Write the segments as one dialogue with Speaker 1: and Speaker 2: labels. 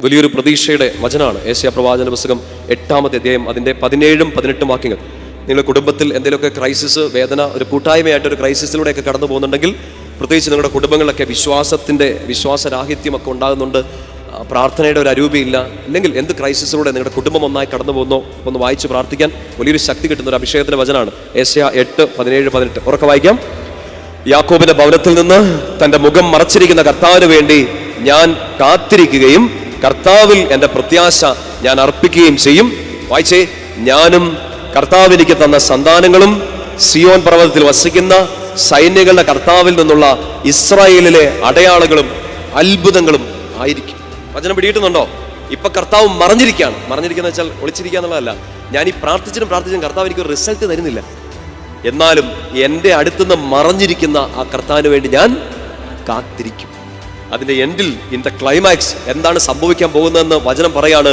Speaker 1: വലിയൊരു പ്രതീക്ഷയുടെ വചനമാണ് ഏശയ്യാ പ്രവാചന പുസ്തകം 8-ാമത്തെ അധ്യായം അതിൻ്റെ 17-18 വാക്യങ്ങൾ. നിങ്ങളുടെ കുടുംബത്തിൽ എന്തെങ്കിലുമൊക്കെ ക്രൈസിസ്, വേദന, ഒരു കൂട്ടായ്മയായിട്ടൊരു ക്രൈസിസിലൂടെയൊക്കെ കടന്നു പോകുന്നുണ്ടെങ്കിൽ, പ്രത്യേകിച്ച് നിങ്ങളുടെ കുടുംബങ്ങളിലൊക്കെ വിശ്വാസരാഹിത്യമൊക്കെ ഉണ്ടാകുന്നുണ്ട്, പ്രാർത്ഥനയുടെ ഒരു അരൂപിയില്ല, അല്ലെങ്കിൽ എന്ത് ക്രൈസിസിലൂടെ നിങ്ങളുടെ കുടുംബം ഒന്നായി കടന്നു പോകുന്നോ ഒന്ന് വായിച്ച് പ്രാർത്ഥിക്കാൻ വലിയൊരു ശക്തി കിട്ടുന്ന ഒരു അഭിഷേകത്തിന്റെ വചനമാണ് ഏശയ്യാ 8:17-18. ഉറക്കെ വായിക്കാം. യാക്കോബിന്റെ ഭവനത്തിൽ നിന്ന് തന്റെ മുഖം മറച്ചിരിക്കുന്ന കർത്താവിന് വേണ്ടി ഞാൻ കാത്തിരിക്കുകയും കർത്താവിൽ എൻ്റെ പ്രത്യാശ ഞാൻ അർപ്പിക്കുകയും ചെയ്യും. വായിച്ചേ. ഞാനും കർത്താവ് എനിക്ക് തന്ന സന്താനങ്ങളും സിയോൻ പർവ്വതത്തിൽ വസിക്കുന്ന സൈന്യങ്ങളുടെ കർത്താവിൽ നിന്നുള്ള ഇസ്രായേലിലെ അടയാളങ്ങളും അത്ഭുതങ്ങളും ആയിരിക്കും. വചനം പിടിയിട്ടുന്നുണ്ടോ? ഇപ്പൊ കർത്താവ് മറഞ്ഞിരിക്കുന്ന വെച്ചാൽ ഒളിച്ചിരിക്കുക എന്നുള്ളതല്ല. ഞാൻ ഈ പ്രാർത്ഥിച്ചിട്ടും കർത്താവ് എനിക്ക് ഒരു റിസൾട്ട് തരുന്നില്ല. എന്നാലും എൻ്റെ അടുത്തുനിന്ന് മറഞ്ഞിരിക്കുന്ന ആ കർത്താവിന് വേണ്ടി ഞാൻ കാത്തിരിക്കും. അതിന്റെ എൻഡിൽ, ഇൻ ദ ക്ലൈമാക്സ്, എന്താണ് സംഭവിക്കാൻ പോകുന്നതെന്ന് വചനം പറയാണ്.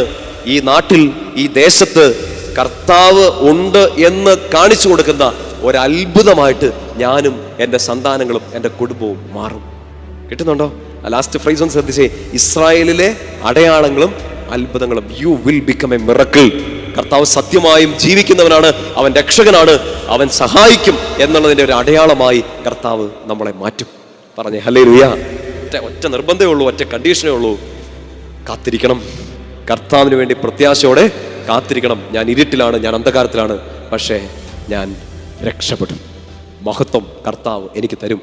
Speaker 1: ഈ നാട്ടിൽ, ഈ ദേശത്ത് കർത്താവ് ഉണ്ട് എന്ന് കാണിച്ചു കൊടുക്കുന്ന ഒരു അത്ഭുതമായിട്ട് ഞാനും എൻ്റെ സന്താനങ്ങളും എൻ്റെ കുടുംബവും മാറും. കിട്ടുന്നുണ്ടോ? ലാസ്റ്റ് ഫ്രൈസ് ഒന്ന് ശ്രദ്ധിച്ചേ. ഇസ്രായേലിലെ അടയാളങ്ങളും അത്ഭുതങ്ങളും. You will become A miracle. കർത്താവ് സത്യമായും ജീവിക്കുന്നവനാണ്, അവൻ രക്ഷകനാണ്, അവൻ സഹായിക്കും എന്നുള്ളതിൻ്റെ ഒരു അടയാളമായി കർത്താവ് നമ്മളെ മാറ്റും. പറഞ്ഞേ ഹല്ലേലൂയ. ഒറ്റ നിർബന്ധമേ ഉള്ളൂ, ഒറ്റ കണ്ടീഷനേ ഉള്ളൂ. കാത്തിരിക്കണം. കർത്താവിന് വേണ്ടി പ്രത്യാശയോടെ കാത്തിരിക്കണം. ഞാൻ ഇരുട്ടിലാണ്, ഞാൻ അന്ധകാരത്തിലാണ്, പക്ഷേ ഞാൻ രക്ഷപ്പെടും. മഹത്വം കർത്താവ് എനിക്ക് തരും.